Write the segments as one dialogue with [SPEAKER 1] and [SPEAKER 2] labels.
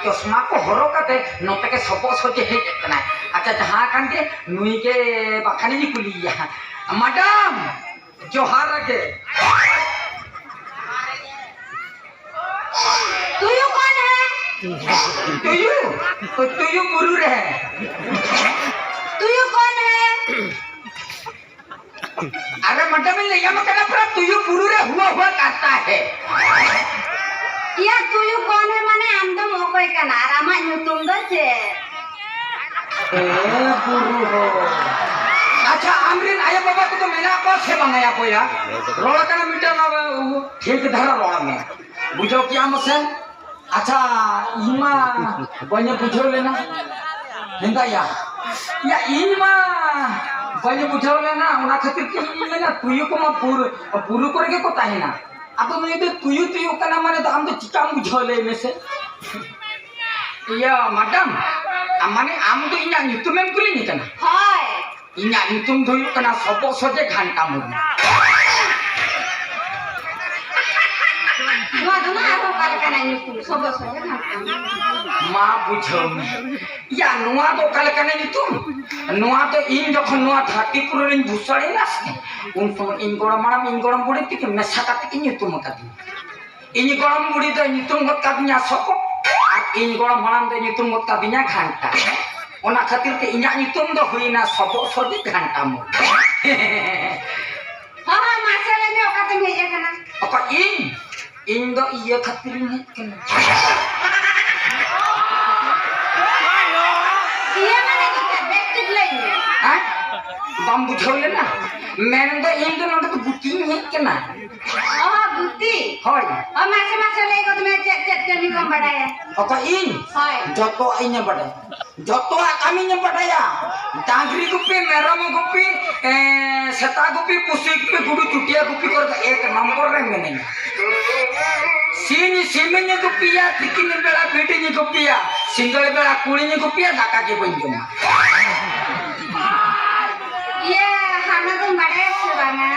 [SPEAKER 1] चश्मा को हरो काते नोते के सपो सोचे हे कना अच्छा जहां कान के नुई के बखानी जी कुलिया मैडम जोहार रखे
[SPEAKER 2] तुयू कौन है?
[SPEAKER 1] तुयू गुरु रे
[SPEAKER 2] तुयू कौन है?
[SPEAKER 1] अरे मैडम ले या मत ना पर तुयू गुरु रे हुआ करता है
[SPEAKER 2] या तुयू कौन है माने हम तो मोकोय कना रामा नुतुम दो से
[SPEAKER 1] गुरु हो अच्छा आमरिन आया बाबा को तो मेरा को से बनाया को या रोड़ा कना मीटर ना ठीक धरा रोड़ा में बुझो क्या मसे अच्छा इमा बने बुझो लेना हिंदा या इमा बने बुझो लेना उना खातिर के लेना तुयू को मा पूरू करके को ताहिना अब मैं तो तुयू कना माने तो हम तो चिका बुझो ले में से या मैडम माने आम तो इना नितुम में कुली नहीं कना
[SPEAKER 2] हाय
[SPEAKER 1] इना नितुम धुयू कना सबो सोजे घंटा मुन
[SPEAKER 2] नुआ तो ना आरो काले कना नुतुम सबो सोजे घंटा
[SPEAKER 1] मा बुझो या नुआ तो काले कना नितुम नुआ तो इन जखन नुआ धाटी पुररिन भुसड़ी नासने उन तो इन गरम बुड़ी तिके मेसा काते इन नितुम काती इन गरम बुड़ी तो नितुम गत कादिया सको और इन गरम हराम दे नितुम गत कादिया घंटा ओना खातिर के इना नितुम दो हुइना सबो सोजे घंटा मु
[SPEAKER 2] हां हां मासेले में ओकाते भेजे कना
[SPEAKER 1] ओका इन दो इया खातिर नहीं कना
[SPEAKER 2] ये माने कि व्यक्तिगत लेंगे
[SPEAKER 1] हां बम बुझो लेना मैंने तो इन दो नंबर तो बुती नहीं कना
[SPEAKER 2] बुद्धि
[SPEAKER 1] होय
[SPEAKER 2] मासे लेगो तुम्हें चेक कम बढ़ाया
[SPEAKER 1] ओका इन
[SPEAKER 2] हाय
[SPEAKER 1] जतो आइने बड़े जतो कमी ने बढ़ाया डांगरी गुप्पी मेरम गुप्पी सता गुप्पी पुसी गुप्पी गुडू चुटिया गुप्पी कर एक नंबर रे में नहीं सीमिनी गुप्पिया तिकिनी बेला बेटिनी गुप्पिया सिंगल बेला कुड़ीनी गुप्पिया दाका के बंजमा
[SPEAKER 2] ये खाना तो बढ़ाया सुबाना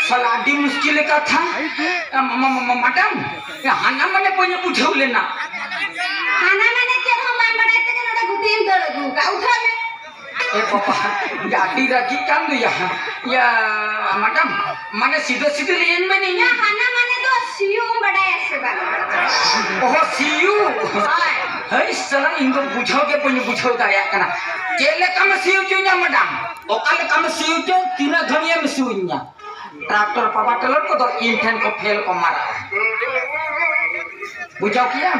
[SPEAKER 1] सलाडी मुश्किल का था मैडम हाना मने कोने बुझौ लेना
[SPEAKER 2] खाना मैंने के हम बड़े ते के नडे गुटीम दड़गु का उठा में
[SPEAKER 1] ए पापा गाड़ी रखी काम दो या मैडम माने सीधे लेन में नहीं
[SPEAKER 2] या खाना मैंने तो सीयू बढ़ाया सुबाना
[SPEAKER 1] ओह सीयू
[SPEAKER 2] हाय
[SPEAKER 1] है साला इनको बुझाओ के कोने बुझाओ दाया कना केले कम सीयू चुना मैडम ओकाले कम सीयू चो तीन घनिया में सीयूnya ट्रैक्टर पापा टेलर को तो इंटेन को फेल को मारा बुझाओ किया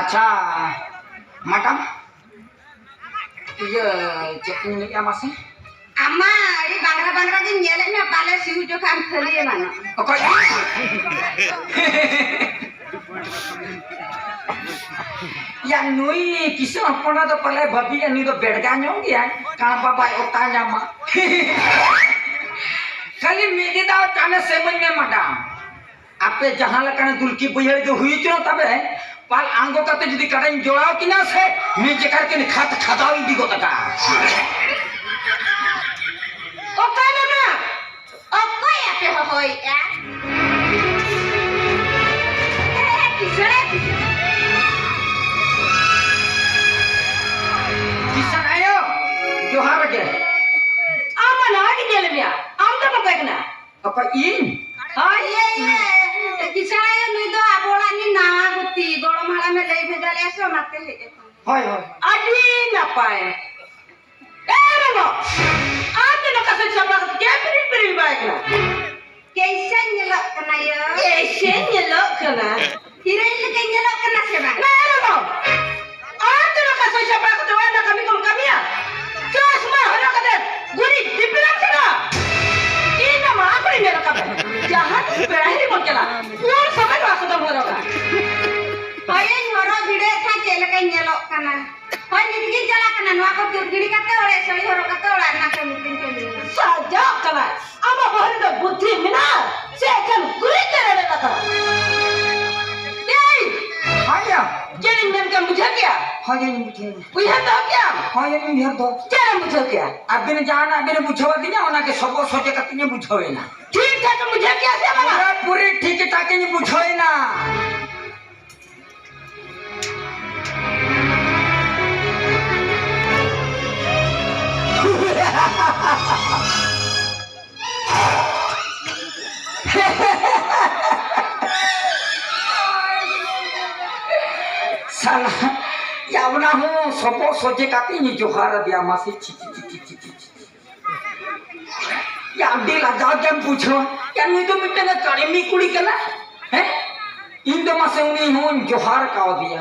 [SPEAKER 1] अच्छा मैडम ये चेकिंग नहीं क्या मासे
[SPEAKER 2] अम्मा ये बांगरा दिन येले में पाले सीयू जो काम खली है मानो
[SPEAKER 1] ओके या नुई किसे अपना तो पहले भभी नहीं तो बेड़गा न्यों गया कहाँ पापा ओता जामा खाली मेदी दाव काने सेवन में मैडम आपे जहां लकने दुलकी बुझड़ के हुई चो तबे पाल आंगो का तो जदी कड़ाई जोड़ाओ कि ना से मी जेकर के खात खदावी दिगो तका
[SPEAKER 2] ओ काने ना ओ कोई आपे होई या
[SPEAKER 1] किसान आयो जोहार के
[SPEAKER 2] आमा लागी गेल मिया आम तो पकना
[SPEAKER 1] पापा इन
[SPEAKER 2] हां ये किसान आयो नुई तो आबोला नि ना गुती गरम हाला में ले भेजले सो माते हे
[SPEAKER 1] होय होय
[SPEAKER 2] अडी ना पाए ए रो आते न कसे छपा के पिरी बाइक ना कैसे निलो कना यो कैसे निलो कना हिरेन के निलो कना से बा ना रो आते न कसे छपा तो ना कमी कमिया चश्मा हरा कदे गुरी दिपिला कना ina maapri mero kabe jahat berahiri moncela और समय वासो तो मोरो का होय मोरो भिडे था चेल के नेलो कना होय निदगी चला कना नवा को तुरगिड़ी काते ओरे सळी होरो काते ओरा ना के मिटिंग के साजा कना आमा बहरी तो बुद्धि मिना से कन गुरी करे रे कथा ए
[SPEAKER 1] हाया
[SPEAKER 2] जेन मन का मुझे क्या
[SPEAKER 1] हाया नहीं बुझे
[SPEAKER 2] बुझे तो क्या
[SPEAKER 1] हाया नहीं बुझे तो
[SPEAKER 2] जेन मुझे क्या
[SPEAKER 1] अब ने जाना अब ने बुझवा दिया ओना के सब सोचे कतनी बुझावे ना
[SPEAKER 2] ठीक ठाक मुझे क्या से बाबा
[SPEAKER 1] पूरी ठीक ठाक नहीं बुझावे ना साला यावना हूँ सब सोचे काती नहीं जोहार दिया मासी ची ची ची ची ची ची या दिल आजाद जब पूछो क्या नहीं तो मिट्टे ना कड़मी कुड़ी करना है इन दो मासे उन्हीं हूँ जोहार का दिया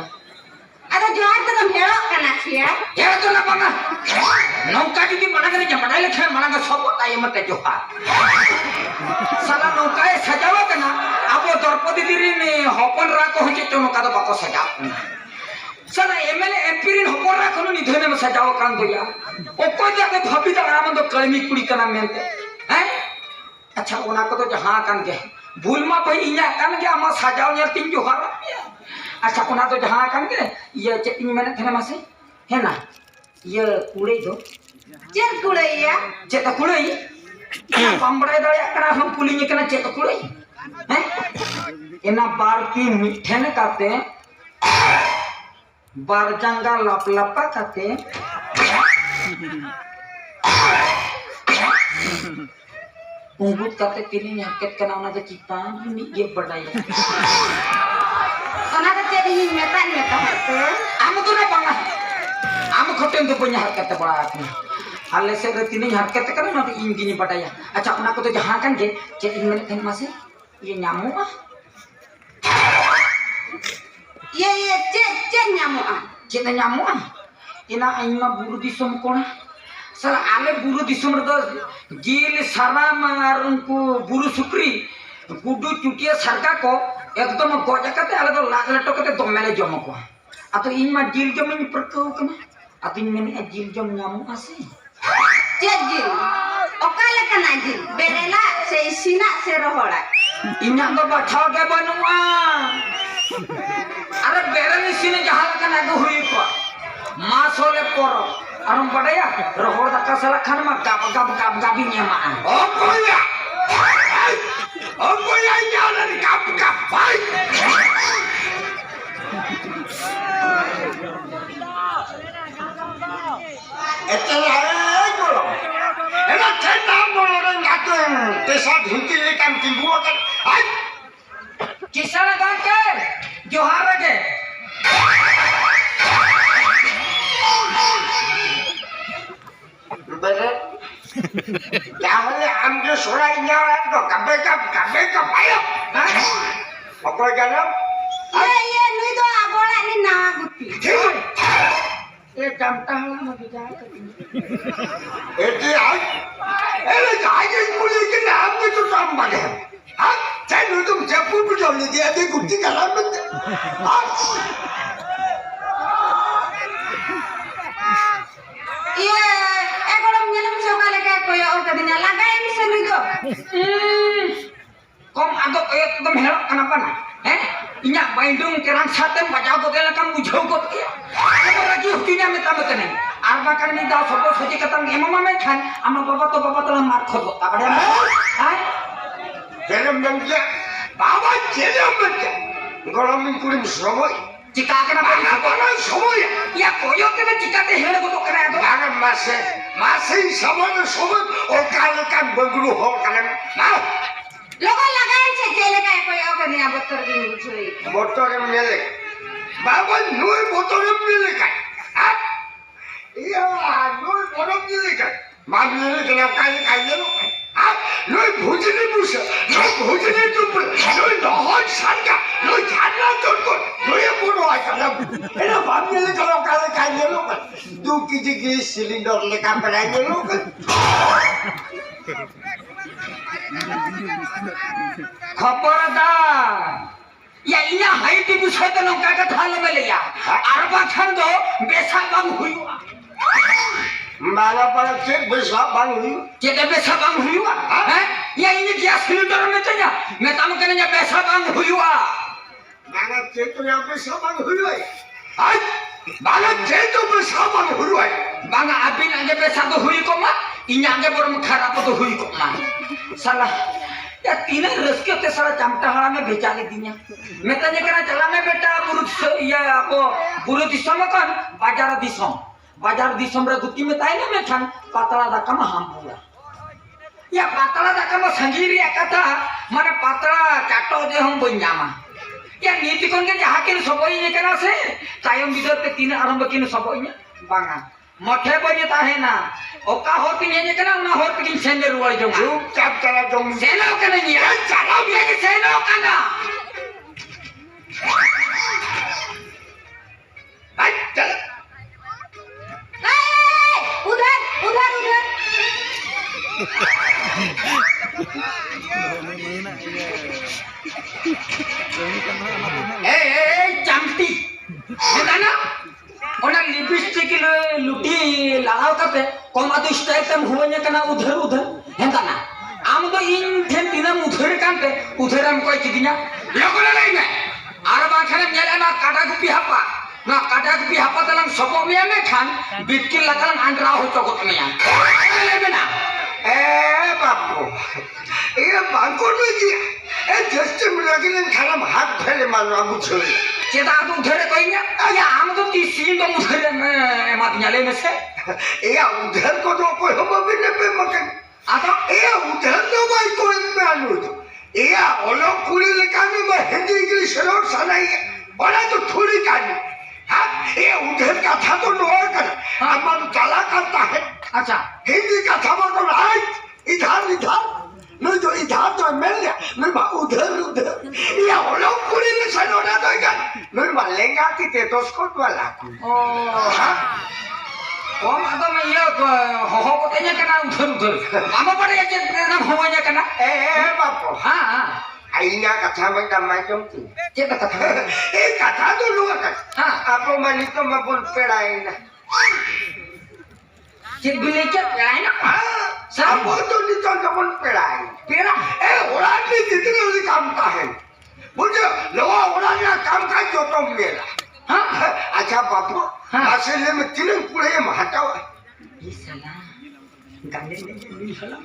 [SPEAKER 2] अरे जोहार तो तुम हेलो करना चाहिए
[SPEAKER 1] हेलो तो ना बंगा नौका जी मना करने जब मनाई लिखे मना कर सब बताइए मत जोहार साला नौका है सजावा करना अब वो द्रौपदी दीदी ने हॉपन रात को होचे तो नौका तो बाको सजा साला एमएलए एमपी रिन हॉपन रात को नहीं धोने में सजावा कान दिया ओ कोई जाके भाभी तो आराम तो कलमी कुड़ी करना मेंते हैं अच्छा उना को तो जहां कान के भूल मा भाई इया कान के आमा सजाव ने तीन जोहार अच्छा उना तो जहां कान के ये चेटिंग मैंने थे मासे है ना ये कुड़े दो
[SPEAKER 2] चल कुड़ैया
[SPEAKER 1] चेत कुड़ई बम्बड़े दड़े कना हम पुलिंग कना चेत कुड़ई हैं एना बारती मिठे ने काते बारजंगा लपलपा काते उंगुत काते तिनी हरकत कना उना तो चिपान मी ये बड़ाई
[SPEAKER 2] ओना तो तेरी ही मेता हरते
[SPEAKER 1] आम तो ना बंगा आम खोटें तो punya हरकत बड़ा आदमी हाले से तिनी हरकत कना ना तो इन गिनी बड़ाई अच्छा उना को तो जहां kan के चेटिंग में थे मासे ये nyamuk ah
[SPEAKER 2] ये cek nyamuk ah
[SPEAKER 1] cek nyamuk ah ina aing mah buru disum kona salah ale buru disum do jil saram ar unku buru sukri gudu cutia sarga ko एकदम गोजा कते ale do lag leto kate domele jom ko atau ing mah jil jom ini perkau kana atau ing meni jil jom nyamuk ase
[SPEAKER 2] cek jil okale kana jil berela se isina se rohora
[SPEAKER 1] inya do bathau ke banua अरे बेरनी सीने जहां का ना हुई को मां सोले पोरो अरम बड़या रोहड़ दका सला खान मा गप गाबी न्यामा ओ कोया याना गप भाई एतला ए बोलो एला के नाम बोलो रे गातो तेसा ढुकी ले काम तिंगुआ कर आई किसान गांव के जोहार रखे बेरे क्या होले हम जो सोरा इंजा को कबे का पायो पकड़ गया
[SPEAKER 2] ये नुई तो आगोला नि ना गुती
[SPEAKER 1] ये जमता हला में बिजार कर एते आई एले जागे बोले कि नाम के तो काम बगे हां चाहे तुम जयपुर में जाओ ले दे गुप्ती करा मत
[SPEAKER 2] ये एगोड़म नेलम सोकाले का कोई और कदिना लगाए मिसे नुई तो
[SPEAKER 1] कम आदो एकदम हेलो kenapa ना हैं इnya बाइंडुंग केरान साथे बजाव तो गेला काम बुझाव को तो लगी हुकिना में तब तने आरबा करनी दाव सब सोचे कतम एममा में खान आमा बाबा तो मार खो ताबड़े हां जेलम जंगिया बाबा जेलम बच्चा गरम कुड़ी सबई चिका कना बाबा सबई या कोयो के चिकाते हेड़ को तो करा दो आगे मासे सबई सबई और काले का बंगलू हो कने ना
[SPEAKER 2] लोगो लगाए छे जेले का कोई और कदिना बत्तर दिन बुझोई
[SPEAKER 1] मोटर में ले बाबा नोई मोटर में ले का या नोई मोटर में ले का मामले ले के काई ले 너희 보지를 무셔 너희 보지를 좀 너희 너희 산가 너희 잔나 쫓고 너희 보러 왔잖아 에라 밤에 kalau kali lu kan du kiji silinder le kampanye lu kan खबरदार या इना हाइट बुझे तो नौका का थाल में ले या अरबा खन दो बेसा बम हुई माला पर से बेसा बम हुई के बेसा बम हुई हैं या इने गैस सिलेंडर में चला मैं तम करने बेसा बम हुई माला से तो या बेसा बम हुई हाय माला से तो बेसा बम हुई माला अभी आगे बेसा तो हुई को मा इना आगे बरम खराब तो हुई को salah ya tina rezeki te salah camta hala में बेचा ले दिया मैं तो ये कहना चला मैं बेटा या आपको बुरु दिसम kan बाजार दिसम रे गुत्ती में ताई ना मैं खान पातला दा कम हम पूरा या पातला दा कम संगीरी कथा माने पातला चाटो दे हम बन्यामा या नीति कोन के जहा के सबई ने कना से तायम बिदर ते तीन आरंभ किन सबई ने बांगा मठे बने ताहे ना ओका होत ने कना ना होत किन सेंदे रुवाई जो चुप चाप चला जो सेनो कने नि चला ये के सेनो कना आई चल
[SPEAKER 2] उधर उधर उधर
[SPEAKER 1] चामटी ना ओना लिपस्टिक लुटी लागाव करते कोमा तो स्टाइल तम हुवने कना उधर उधर हेंदा ना आम तो इन ठेन दिना उधर कांते उधर हम कोई किदिना लोकोला नहीं मैं आर बाखने नेला ना काटा गुपी हापा ना काटा गुपी हापा तलंग सबो में खान बिटकी लकन आंद्रा हो चोकत में ले ना
[SPEAKER 3] ए बापू ये बांको में जी ए जस्ट मिलाके खाना हाथ फैले मानो अब छोड़
[SPEAKER 1] चेता तो उधर कोई ना या आम तो ती सीन तो उधर में मत न्याले में से
[SPEAKER 3] ये उधर को तो कोई हम भी नहीं पे मकन
[SPEAKER 1] आता
[SPEAKER 3] ये उधर तो भाई कोई मानो ये ओलो पूरी लेकाने में हिंदी इंग्लिश रोड सनाई बड़ा तो थोड़ी कहानी हाँ ये उधर का था तो नोर कर हम चला करता है
[SPEAKER 1] अच्छा
[SPEAKER 3] हिंदी का था तो राइट इधर इधर नहीं तो इधर तो मिल गया नहीं बा उधर उधर ये ओलो पूरी ने सनोना तो क्या नहीं मालेंगा कि ते तो उसको तो लाखू
[SPEAKER 1] ओ हाँ ओ मातो में ये हो को तेने करना उधर उधर आमा पड़े ये ना होवanya करना
[SPEAKER 3] बापू
[SPEAKER 1] हाँ
[SPEAKER 3] आईना कथा में दमाई जमती
[SPEAKER 1] ये कथा
[SPEAKER 3] ए कथा तो लोग कर
[SPEAKER 1] हाँ
[SPEAKER 3] आपो मनी तो मैं बोल पेड़ाई ना
[SPEAKER 1] ये बिले के पेड़ाई ना
[SPEAKER 3] सब तो नहीं तो बोल पेड़ाई
[SPEAKER 1] पेड़ा
[SPEAKER 3] ए ओरा ने जितने भी काम का है मुझे लोहा ओरा ने काम का जो तो मेरा
[SPEAKER 1] हाँ
[SPEAKER 3] अच्छा बापू
[SPEAKER 1] हाँ
[SPEAKER 3] असले में तीन पूरे महटाओ
[SPEAKER 1] ये साला गाने में नहीं हला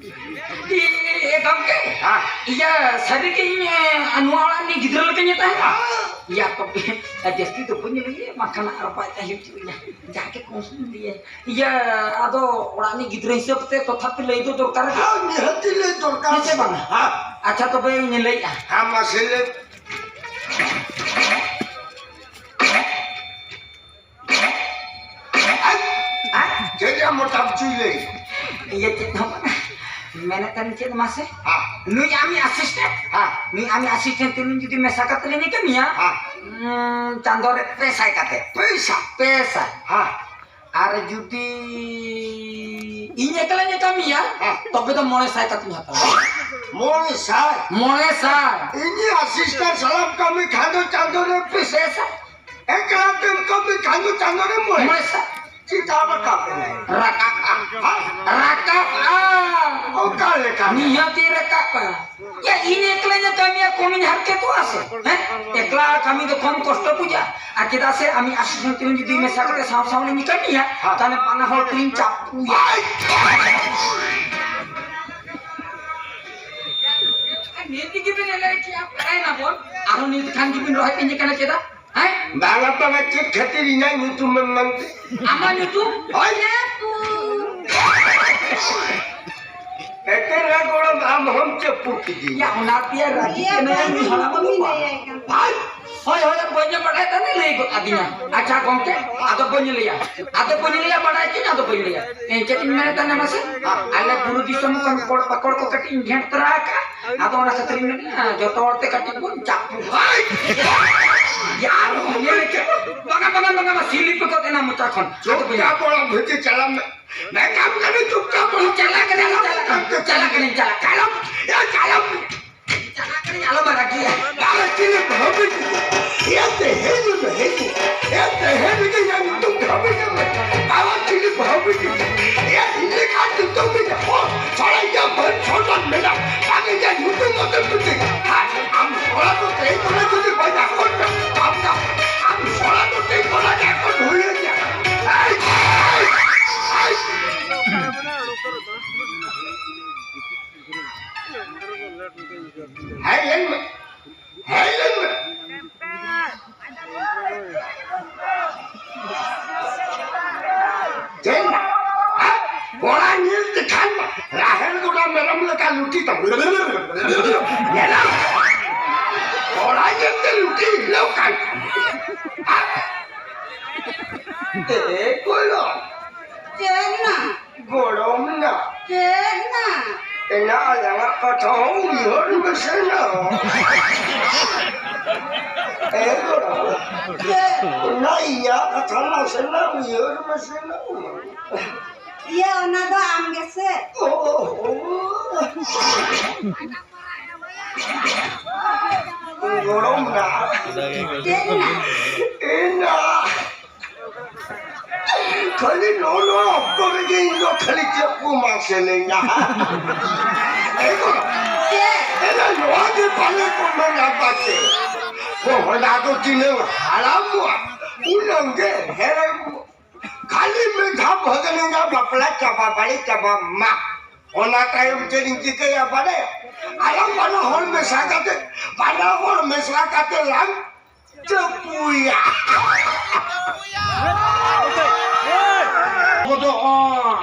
[SPEAKER 1] ये काम के
[SPEAKER 3] हाँ
[SPEAKER 1] या सभी के ये अनुवाला ने गिदरल के नेता है या तो जस्ती तो पुण्य नहीं है मखाना apa itu hidupnya जाके कौन सी दिए या आदो उड़ानी गिदर हिसाब से तो था ले तो दरकार है
[SPEAKER 3] हाँ निहती ले दरकार
[SPEAKER 1] कैसे बना
[SPEAKER 3] हाँ
[SPEAKER 1] अच्छा तो भाई ये ले
[SPEAKER 3] हाँ मसले jadi मोटा चुले
[SPEAKER 1] ये कितना मैंने तन के मासे
[SPEAKER 3] हाँ
[SPEAKER 1] नुई आमी असिस्टेंट
[SPEAKER 3] हाँ
[SPEAKER 1] नुई आमी असिस्टेंट तीन जुदी मेसाकत लेने के मिया
[SPEAKER 3] हाँ
[SPEAKER 1] चांदोरे पैसा काते पैसा
[SPEAKER 3] हाँ
[SPEAKER 1] आरे जुदी इने कलने कमिया तबे तो मोने साय कत हाता
[SPEAKER 3] मोने Sai ini asisten salam kami kando candore
[SPEAKER 1] पैसा
[SPEAKER 3] एक रात कमी kando candore
[SPEAKER 1] मोने Sai
[SPEAKER 3] kita apa kapan
[SPEAKER 1] rakak
[SPEAKER 3] oh kali kami
[SPEAKER 1] नियति rakak या इने कलने कमिया कोमिन हरके तो आसे हैं एकला कमी तो कम कष्ट पूजा आकिदा से आमी असिस्टेंट तीन जुदी मेसाकते साव ने कमिया ताने पाना होल क्लीन चापू नीति की बिन ले कि आप कराय ना बोल आरो नीति खान की बिन रहे पिंजे कना केदा हैं
[SPEAKER 3] बाला बाबा के खतरी ना नीतू में मंगते
[SPEAKER 1] आमा नीतू
[SPEAKER 3] ओए एते ना गोड़ा हम चप्पू की
[SPEAKER 1] या उनातिया राजी के नहीं हला मत भाई होय होय बन्ने पड़े त नहीं ले आदिना अच्छा कौन के आदो बन्ने लिया बड़ा कि आदो बन्ने लिया ए चेतिन में तने मसे अल्ले गुरु दिसम कन कोड़ पकड़ को कटी घेंट तरा का आदो ना सतरी में जो तोड़ते कटी को चापू भाई यार ये के बगा सिली पे को देना मुता खन
[SPEAKER 3] जो क्या बोला भेजे चला मैं काम करे चुपचाप
[SPEAKER 1] चला करे आलो बड़ा किया
[SPEAKER 3] बाला किले भाभी ये ते है जो है के यार तुम भाभी का बाला किले भाभी ये इने का तुम भी हो चला या मन छोटा मेरा आगे जा यूट्यूब मत तुझे हां हम थोड़ा तो ते थोड़ा तुझे बजा कर हम थोड़ा तो ते थोड़ा जा कर भूल गया Helen, Helen. Jenna, orang ni tekan, lahir tu dah meram lekat luti tak. Jenna, orang ni terluti lekat. Kolo,
[SPEAKER 2] Jenna,
[SPEAKER 3] golong na.
[SPEAKER 2] Jenna.
[SPEAKER 3] Enak jangan kau tahu lihat bersama. Kolo. Nah iya katalah senang lihat bersama.
[SPEAKER 2] Iya, nado amgese.
[SPEAKER 3] Golong na.
[SPEAKER 2] Jenna.
[SPEAKER 3] Enak. Kali nono apa begini kau kali tiapku maksudnya. Kolo. Enak luar di balik kau mengapa ke? Kau hendak tu cina halamu. Ulang ke halamu. Kali mereka bagaimana bapak capa balik capa mak. Ona kayu jadi kita ya pada. Alam mana hal masyarakat, mana hal masyarakat lang cepuya.
[SPEAKER 1] Bodoh.